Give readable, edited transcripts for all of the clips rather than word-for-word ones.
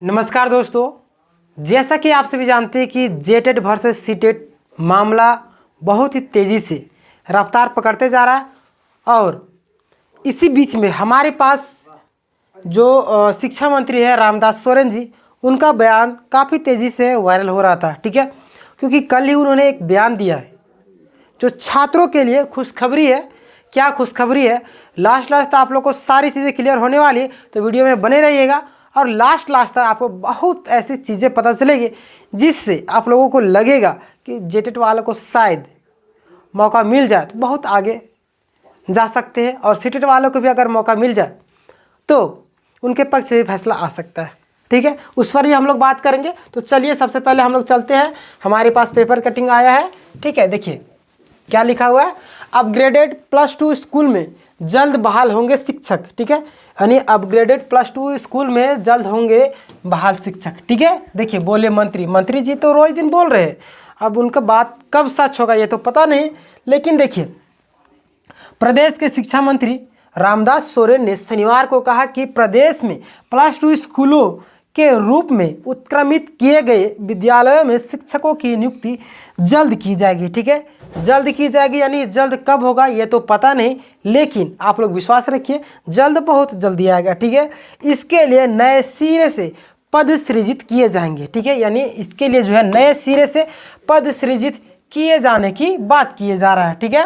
नमस्कार दोस्तों, जैसा कि आप सभी जानते हैं कि जेटेट वर्सेस सीटेट मामला बहुत ही तेज़ी से रफ्तार पकड़ते जा रहा है और इसी बीच में हमारे पास जो शिक्षा मंत्री है रामदास सोरेन जी, उनका बयान काफ़ी तेज़ी से वायरल हो रहा था। ठीक है, क्योंकि कल ही उन्होंने एक बयान दिया है जो छात्रों के लिए खुशखबरी है। क्या खुशखबरी है, लास्ट तक आप लोग को सारी चीज़ें क्लियर होने वाली है, तो वीडियो में बने रहिएगा और लास्ट तक आपको बहुत ऐसी चीज़ें पता चलेगी जिससे आप लोगों को लगेगा कि जेटेट वालों को शायद मौका मिल जाए तो बहुत आगे जा सकते हैं, और सीटेट वालों को भी अगर मौका मिल जाए तो उनके पक्ष में फैसला आ सकता है। ठीक है, उस पर भी हम लोग बात करेंगे। तो चलिए सबसे पहले हम लोग चलते हैं, हमारे पास पेपर कटिंग आया है। ठीक है, देखिए क्या लिखा हुआ है, अपग्रेडेड +2 स्कूल में जल्द बहाल होंगे शिक्षक। ठीक है, यानी अपग्रेडेड +2 स्कूल में जल्द होंगे बहाल शिक्षक। ठीक है, देखिए बोले मंत्री जी तो रोज दिन बोल रहे हैं, अब उनका बात कब सच होगा ये तो पता नहीं, लेकिन देखिए प्रदेश के शिक्षा मंत्री रामदास सोरेन ने शनिवार को कहा कि प्रदेश में +2 स्कूलों के रूप में उत्क्रमित किए गए विद्यालयों में शिक्षकों की नियुक्ति जल्द की जाएगी। ठीक है, जल्द की जाएगी, यानी जल्द कब होगा ये तो पता नहीं, लेकिन आप लोग विश्वास रखिए जल्द बहुत जल्दी आएगा। ठीक है, इसके लिए नए सिरे से पद सृजित किए जाएंगे। ठीक है, यानी इसके लिए जो है नए सिरे से पद सृजित किए जाने की बात किए जा रहा है। ठीक है,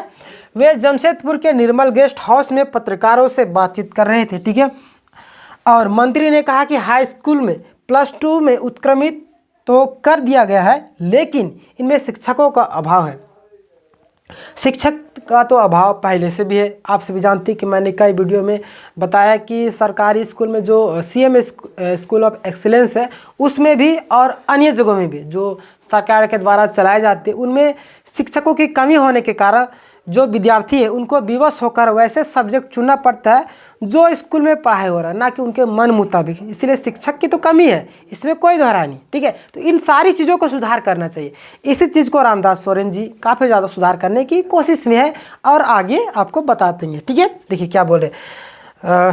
वे जमशेदपुर के निर्मल गेस्ट हाउस में पत्रकारों से बातचीत कर रहे थे। ठीक है, और मंत्री ने कहा कि हाई स्कूल में +2 में उत्क्रमित तो कर दिया गया है, लेकिन इनमें शिक्षकों का अभाव है। शिक्षक का तो अभाव पहले से भी है, आप सभी जानते हैं कि मैंने कई वीडियो में बताया कि सरकारी स्कूल में जो CM स्कूल ऑफ एक्सीलेंस है उसमें भी और अन्य जगहों में भी जो सरकार के द्वारा चलाए जाते हैं उनमें शिक्षकों की कमी होने के कारण जो विद्यार्थी है उनको विवश होकर वैसे सब्जेक्ट चुनना पड़ता है जो स्कूल में पढ़ाई हो रहा है, ना कि उनके मन मुताबिक। इसलिए शिक्षक की तो कमी है, इसमें कोई दोहराई नहीं। ठीक है, तो इन सारी चीज़ों को सुधार करना चाहिए। इसी चीज़ को रामदास सोरेन जी काफ़ी ज़्यादा सुधार करने की कोशिश में है और आगे आपको बताते हैं। ठीक है, देखिए क्या बोल रहे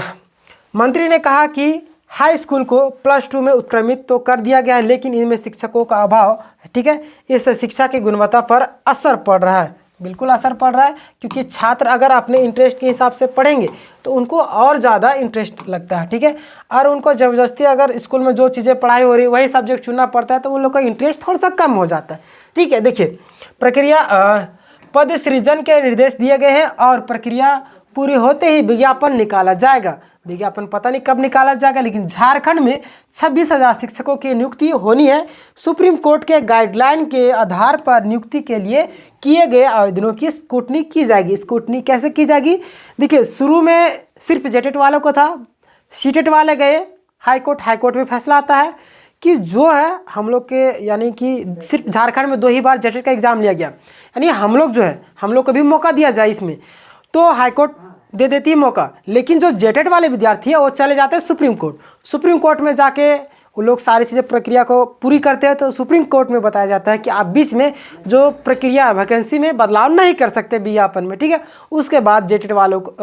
मंत्री ने कहा कि हाई स्कूल को +2 में उत्क्रमित तो कर दिया गया है, लेकिन इनमें शिक्षकों का अभाव। ठीक है, इससे शिक्षा की गुणवत्ता पर असर पड़ रहा है, बिल्कुल असर पड़ रहा है, क्योंकि छात्र अगर अपने इंटरेस्ट के हिसाब से पढ़ेंगे तो उनको और ज़्यादा इंटरेस्ट लगता है। ठीक है, और उनको ज़बरदस्ती अगर स्कूल में जो चीज़ें पढ़ाई हो रही है वही सब्जेक्ट चुनना पड़ता है तो उन लोग का इंटरेस्ट थोड़ा सा कम हो जाता है। ठीक है, देखिए प्रक्रिया पद सृजन के निर्देश दिए गए हैं और प्रक्रिया पूरी होते ही विज्ञापन निकाला जाएगा। विज्ञापन पता नहीं कब निकाला जाएगा, लेकिन झारखंड में 26,000 शिक्षकों की नियुक्ति होनी है। सुप्रीम कोर्ट के गाइडलाइन के आधार पर नियुक्ति के लिए किए गए आवेदनों की स्क्रूटनी की जाएगी। स्क्रूटनी कैसे की जाएगी, देखिए शुरू में सिर्फ जेटेट वालों को था, सीटेट वाले गए हाईकोर्ट में फैसला आता है कि जो है हम लोग के यानी कि सिर्फ झारखंड में 2 ही बार जेटेट का एग्ज़ाम लिया गया, यानी हम लोग जो है हम लोग को भी मौका दिया जाए इसमें, तो हाईकोर्ट दे देती है मौका। लेकिन जो जेटेट वाले विद्यार्थी है वो चले जाते हैं सुप्रीम कोर्ट में जाके वो लोग सारी चीज़ें प्रक्रिया को पूरी करते हैं। तो सुप्रीम कोर्ट में बताया जाता है कि आप बीच में जो प्रक्रिया वैकेंसी में बदलाव नहीं कर सकते विज्ञापन में। ठीक है, उसके बाद जेटेट वालों को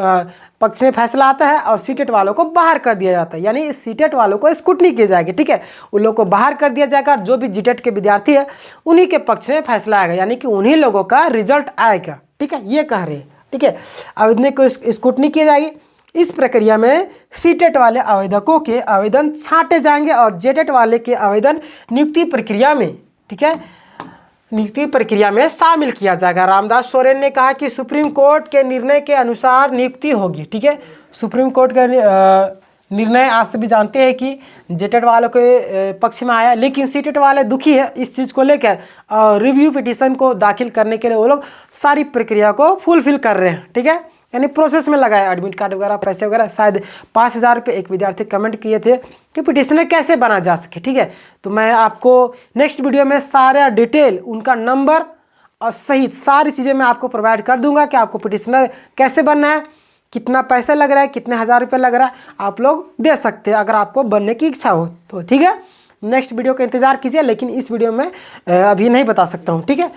पक्ष में फैसला आता है और सीटेट वालों को बाहर कर दिया जाता है, यानी सीटेट वालों को स्क्रूटनी की जाएगी। ठीक है, उन लोगों को बाहर कर दिया जाएगा, जो भी जेटेट के विद्यार्थी है उन्हीं के पक्ष में फैसला आएगा, यानी कि उन्हीं लोगों का रिजल्ट आएगा। ठीक है, ये कह रहे हैं। ठीक है, आवेदन को स्क्रूटनी की जाएगी। इस प्रक्रिया में सीटेट वाले आवेदकों के आवेदन छांटे जाएंगे और जेटेट वाले के आवेदन नियुक्ति प्रक्रिया में, ठीक है, नियुक्ति प्रक्रिया में शामिल किया जाएगा। रामदास सोरेन ने कहा कि सुप्रीम कोर्ट के निर्णय के अनुसार नियुक्ति होगी। ठीक है, सुप्रीम कोर्ट का निर्णय आप सभी जानते हैं कि जेटेट वालों के पक्ष में आया, लेकिन सीटेट वाले दुखी है इस चीज़ को लेकर और रिव्यू पिटीशन को दाखिल करने के लिए वो लोग सारी प्रक्रिया को फुलफिल कर रहे हैं। ठीक है, यानी प्रोसेस में लगाया, एडमिट कार्ड वगैरह पैसे वगैरह। शायद 5,000 रुपये एक विद्यार्थी कमेंट किए थे कि पिटिशनर कैसे बना जा सके। ठीक है, तो मैं आपको नेक्स्ट वीडियो में सारा डिटेल उनका नंबर और सहित सारी चीज़ें मैं आपको प्रोवाइड कर दूंगा कि आपको पिटिशनर कैसे बनना है, कितना पैसा लग रहा है, कितने हज़ार रुपये लग रहा है, आप लोग दे सकते हैं अगर आपको बनने की इच्छा हो तो। ठीक है, नेक्स्ट वीडियो का इंतज़ार कीजिए, लेकिन इस वीडियो में अभी नहीं बता सकता हूँ। ठीक है,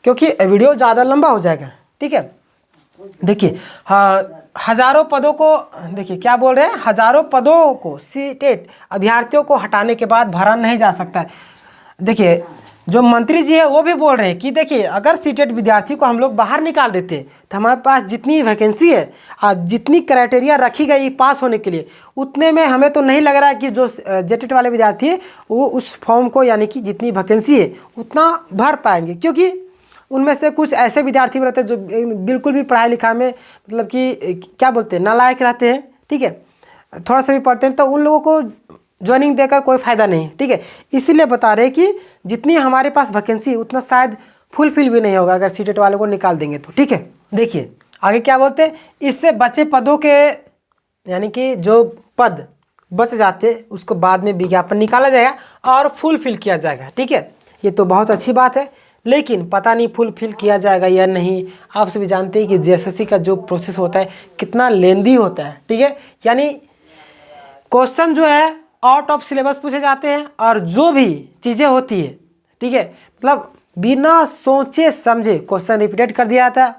क्योंकि वीडियो ज़्यादा लंबा हो जाएगा। ठीक है, देखिए हाँ हजारों पदों को, देखिए क्या बोल रहे हैं, हजारों पदों को सीटेट अभ्यर्थियों को हटाने के बाद भरा नहीं जा सकता है। देखिए जो मंत्री जी है वो भी बोल रहे हैं कि देखिए अगर सीटेट विद्यार्थी को हम लोग बाहर निकाल देते तो हमारे पास जितनी वैकेंसी है और जितनी क्राइटेरिया रखी गई पास होने के लिए, उतने में हमें तो नहीं लग रहा है कि जो जेटेट वाले विद्यार्थी है वो उस फॉर्म को, यानी कि जितनी वैकेंसी है उतना भर पाएंगे, क्योंकि उनमें से कुछ ऐसे विद्यार्थी भी रहते हैं जो बिल्कुल भी पढ़ाई लिखाई में मतलब कि क्या बोलते हैं, नालायक रहते हैं, ठीक है, थोड़ा सा भी पढ़ते हैं, तो उन लोगों को ज्वाइनिंग देकर कोई फ़ायदा नहीं, ठीक है। इसीलिए बता रहे हैं कि जितनी हमारे पास वैकेंसी उतना शायद फुलफिल भी नहीं होगा अगर सीटेट वालों को निकाल देंगे तो, ठीक है। देखिए आगे क्या बोलते हैं, इससे बचे पदों के, यानी कि जो पद बच जाते उसको बाद में विज्ञापन निकाला जाएगा और फुलफिल किया जाएगा, ठीक है। ये तो बहुत अच्छी बात है, लेकिन पता नहीं फुलफिल किया जाएगा या नहीं। आप सभी जानते हैं कि जेएसएससी का जो प्रोसेस होता है कितना लेंदी होता है, ठीक है। यानी क्वेश्चन जो है आउट ऑफ सिलेबस पूछे जाते हैं और जो भी चीज़ें होती है, ठीक है, मतलब बिना सोचे समझे क्वेश्चन रिपीटेड कर दिया जाता है।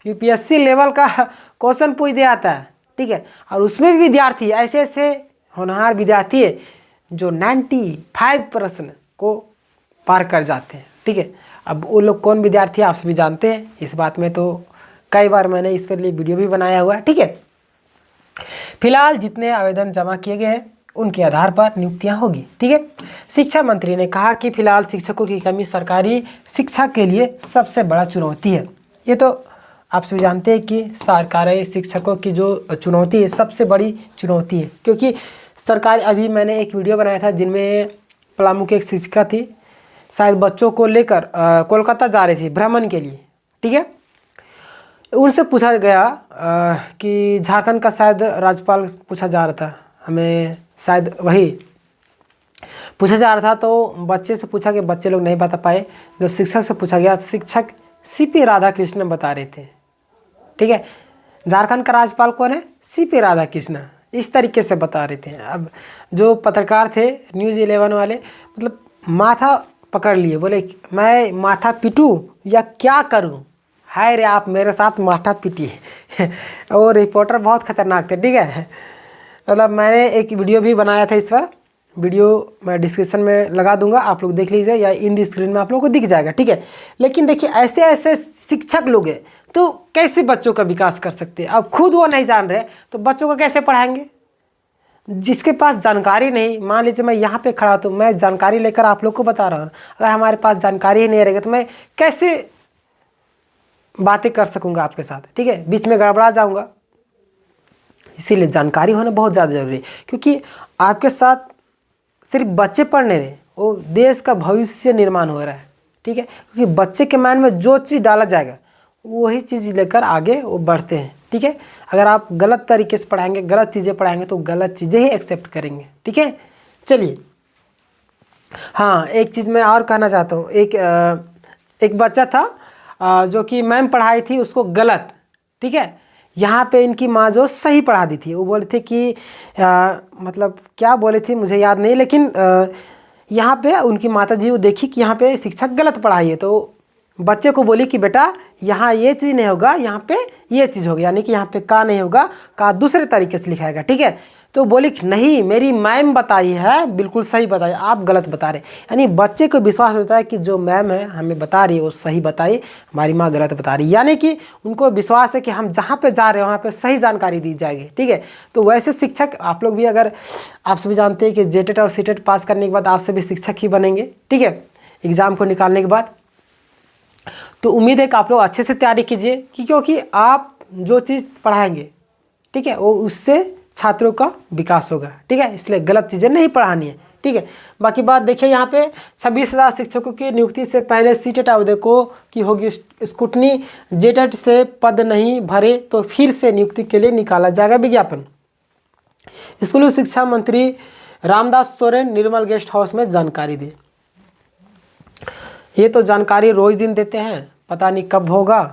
यूपीएससी लेवल का क्वेश्चन पूछ दिया जाता है, ठीक है, और उसमें भी विद्यार्थी ऐसे ऐसे होनहार विद्यार्थी है जो 95% को पार कर जाते हैं, ठीक है। अब वो लोग कौन विद्यार्थी आप सभी जानते हैं, इस बात में तो कई बार मैंने इस पर लिए वीडियो भी बनाया हुआ है, ठीक है। फिलहाल जितने आवेदन जमा किए गए हैं उनके आधार पर नियुक्तियां होगी, ठीक है। शिक्षा मंत्री ने कहा कि फिलहाल शिक्षकों की कमी सरकारी शिक्षा के लिए सबसे बड़ा चुनौती है। ये तो आप सभी जानते हैं कि सरकारी शिक्षकों की जो चुनौती है सबसे बड़ी चुनौती है, क्योंकि सरकार, अभी मैंने एक वीडियो बनाया था जिनमें पलामू की एक शिक्षिका थी, शायद बच्चों को लेकर कोलकाता जा रही थी भ्रमण के लिए, ठीक है। उनसे पूछा गया कि झारखंड का शायद राज्यपाल पूछा जा रहा था, हमें शायद वही पूछा जा रहा था, तो बच्चे से पूछा कि बच्चे लोग नहीं बता पाए। जब शिक्षक से पूछा गया, शिक्षक सीपी राधाकृष्णन बता रहे थे, ठीक है। झारखंड का राज्यपाल कौन है, सीपी राधाकृष्णन, इस तरीके से बता रहे थे। अब जो पत्रकार थे न्यूज़ 11 वाले, मतलब माथा पकड़ लिए, बोले मैं माथा पीटूं या क्या करूं, हाय रे आप मेरे साथ माथा पीटिए। और रिपोर्टर बहुत खतरनाक थे, ठीक है। मतलब मैंने एक वीडियो भी बनाया था इस पर, वीडियो मैं डिस्क्रिप्शन में लगा दूंगा, आप लोग देख लीजिए, या इन स्क्रीन में आप लोगों को दिख जाएगा, ठीक है। लेकिन देखिए ऐसे ऐसे शिक्षक लोग हैं तो कैसे बच्चों का विकास कर सकते हैं। अब खुद वो नहीं जान रहे तो बच्चों को कैसे पढ़ाएंगे। जिसके पास जानकारी नहीं, मान लीजिए मैं यहाँ पे खड़ा तो मैं जानकारी लेकर आप लोग को बता रहा हूँ, अगर हमारे पास जानकारी ही नहीं रहेगी तो मैं कैसे बातें कर सकूँगा आपके साथ, ठीक है, बीच में गड़बड़ा जाऊँगा। इसीलिए जानकारी होना बहुत ज़्यादा ज़रूरी है, क्योंकि आपके साथ सिर्फ बच्चे पढ़ नहीं रहे, वो देश का भविष्य निर्माण हो रहा है, ठीक है। क्योंकि बच्चे के माइंड में जो चीज़ डाला जाएगा वही चीज़ लेकर आगे वो बढ़ते हैं, ठीक है। अगर आप गलत तरीके से पढ़ाएंगे, गलत चीज़ें पढ़ाएंगे तो गलत चीज़ें ही एक्सेप्ट करेंगे, ठीक है। चलिए, हाँ एक चीज़ मैं और कहना चाहता हूँ, एक बच्चा था जो कि मैम पढ़ाई थी उसको गलत, ठीक है। यहाँ पे इनकी माँ जो सही पढ़ा दी थी, वो बोले थे कि मतलब क्या बोले थे मुझे याद नहीं, लेकिन यहाँ पे उनकी माता जी वो देखी कि यहाँ पे शिक्षक गलत पढ़ाई है, तो बच्चे को बोली कि बेटा यहाँ ये चीज़ नहीं होगा, यहाँ पे ये चीज़ होगी, यानी कि यहाँ पे का नहीं होगा, का दूसरे तरीके से लिखाएगा, ठीक है। तो बोली कि नहीं मेरी मैम बताई है, बिल्कुल सही बताई, आप गलत बता रहे। यानी बच्चे को विश्वास होता है कि जो मैम है हमें बता रही है वो सही बताई, हमारी माँ गलत बता रही है, यानी कि उनको विश्वास है कि हम जहाँ पे जा रहे हैं वहाँ पे सही जानकारी दी जाएगी, ठीक है। तो वैसे शिक्षक आप लोग भी, अगर आप सभी जानते हैं कि जेटेट और सीटेट पास करने के बाद आप सभी शिक्षक ही बनेंगे, ठीक है, एग्ज़ाम को निकालने के बाद, तो उम्मीद है कि आप लोग अच्छे से तैयारी कीजिए, क्योंकि आप जो चीज़ पढ़ाएंगे, ठीक है, वो उससे छात्रों का विकास होगा, ठीक है। इसलिए गलत चीज़ें नहीं पढ़ानी है, ठीक है। बाकी बात देखिए, यहाँ पे 26,000 शिक्षकों की नियुक्ति से पहले सीटेट आवेदकों की होगी स्क्रूटनी, जेटेट से पद नहीं भरे तो फिर से नियुक्ति के लिए निकाला जाएगा विज्ञापन। स्कूली शिक्षा मंत्री रामदास सोरेन निर्मल गेस्ट हाउस में जानकारी दी। ये तो जानकारी रोज दिन देते हैं, पता नहीं कब होगा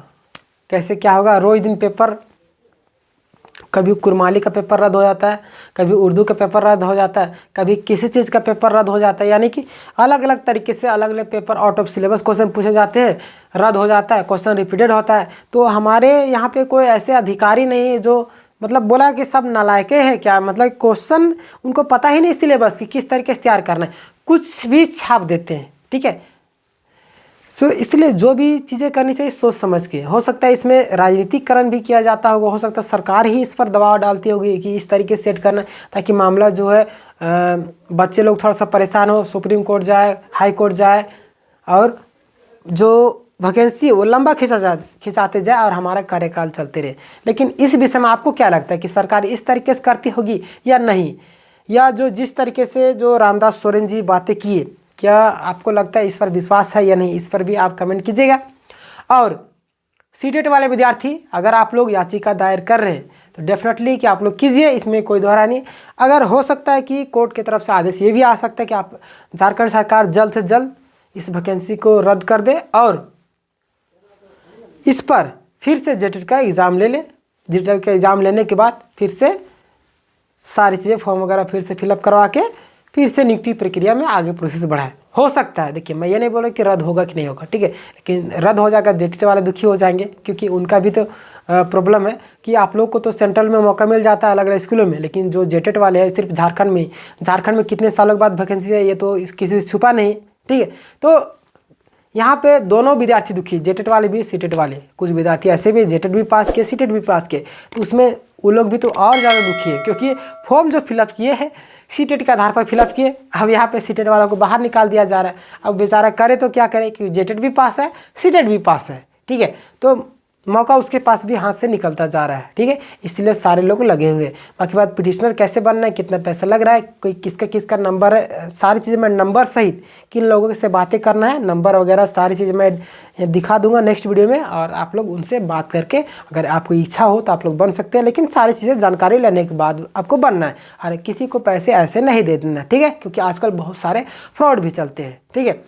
कैसे क्या होगा, रोज दिन पेपर कभी कुरमाली का पेपर रद्द हो जाता है, कभी उर्दू का पेपर रद्द हो जाता है, कभी किसी चीज़ का पेपर रद्द हो जाता है। यानी कि अलग अलग तरीके से अलग अलग paper out of syllabus question पूछे जाते हैं, रद्द हो जाता है, क्वेश्चन रिपीटेड होता है। तो हमारे यहाँ पे कोई ऐसे अधिकारी नहीं है जो मतलब बोला कि सब नालायके हैं क्या, मतलब क्वेश्चन उनको पता ही नहीं सिलेबस की किस तरीके से तैयार करना है, कुछ भी छाप देते हैं। ठीक है, सो इसलिए जो भी चीज़ें करनी चाहिए सोच समझ के। हो सकता है इसमें राजनीतिकरण भी किया जाता होगा, हो सकता है सरकार ही इस पर दबाव डालती होगी कि इस तरीके से सेट करना ताकि मामला जो है बच्चे लोग थोड़ा सा परेशान हो, सुप्रीम कोर्ट जाए, हाई कोर्ट जाए और जो वैकेंसी वो लंबा खिंचाते जाए और हमारा कार्यकाल चलते रहे। लेकिन इस विषय में आपको क्या लगता है कि सरकार इस तरीके से करती होगी या नहीं, या जो जिस तरीके से जो रामदास सोरेन जी बातें किए, क्या आपको लगता है इस पर विश्वास है या नहीं, इस पर भी आप कमेंट कीजिएगा। और सीटेट वाले विद्यार्थी अगर आप लोग याचिका दायर कर रहे हैं तो डेफिनेटली कि आप लोग कीजिए, इसमें कोई दोहरा नहीं। अगर हो सकता है कि कोर्ट की तरफ से आदेश ये भी आ सकता है कि आप झारखंड सरकार जल्द से जल्द इस वैकेंसी को रद्द कर दे और इस पर फिर से जेटेट का एग्ज़ाम ले ले। जेटेट का एग्ज़ाम लेने के बाद फिर से सारी चीज़ें फॉर्म वगैरह फिर से फिलअप करवा के फिर से नियुक्ति प्रक्रिया में आगे प्रोसेस बढ़ाए। हो सकता है, देखिए मैं ये नहीं बोल रहा कि रद्द होगा कि नहीं होगा, ठीक है, लेकिन रद्द हो जाएगा जेटेट वाले दुखी हो जाएंगे क्योंकि उनका भी तो प्रॉब्लम है कि आप लोग को तो सेंट्रल में मौका मिल जाता है अलग अलग स्कूलों में, लेकिन जो जेटेट वाले हैं सिर्फ झारखंड में कितने सालों के बाद वैकेंसी है ये तो किसी से छुपा नहीं। ठीक है, तो यहाँ पे दोनों विद्यार्थी दुखी, जेटेट वाले भी सीटेट वाले। कुछ विद्यार्थी ऐसे भी जेटेट भी पास किए, सीटेट भी पास किए, तो उसमें वो लोग भी तो और ज़्यादा दुखी है क्योंकि फॉर्म जो फिलअप किए हैं सीटेट के आधार पर फिलअप किए, अब यहाँ पे सीटेट वालों को बाहर निकाल दिया जा रहा है। अब बेचारा करे तो क्या करे कि जेटेट भी पास है, सीटेट भी पास है। ठीक है, तो मौका उसके पास भी हाथ से निकलता जा रहा है। ठीक है, इसलिए सारे लोग लगे हुए हैं। बाकी बात पिटिशनर कैसे बनना है, कितना पैसा लग रहा है, कोई किसका नंबर है, सारी चीज़ें मैं नंबर सहित किन लोगों से बातें करना है, नंबर वगैरह सारी चीज़ें मैं दिखा दूंगा नेक्स्ट वीडियो में और आप लोग उनसे बात करके अगर आपको इच्छा हो तो आप लोग बन सकते हैं। लेकिन सारी चीज़ें जानकारी लेने के बाद आपको बनना है और किसी को पैसे ऐसे नहीं दे देना। ठीक है, क्योंकि आजकल बहुत सारे फ्रॉड भी चलते हैं। ठीक है,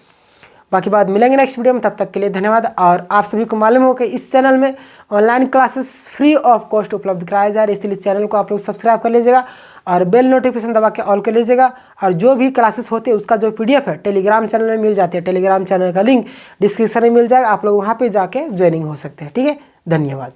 बाकी बात मिलेंगे नेक्स्ट वीडियो में, तब तक के लिए धन्यवाद। और आप सभी को मालूम हो कि इस चैनल में online classes free of cost उपलब्ध कराया जा रहा है, इसलिए चैनल को आप लोग सब्सक्राइब कर लीजिएगा और बेल नोटिफिकेशन दबा के ऑल कर लीजिएगा। और जो भी क्लासेस होते हैं उसका जो PDF है टेलीग्राम चैनल में मिल जाती है, टेलीग्राम चैनल का लिंक डिस्क्रिप्शन में मिल जाएगा, आप लोग वहाँ पर जाके ज्वाइनिंग हो सकते हैं। ठीक है, धन्यवाद।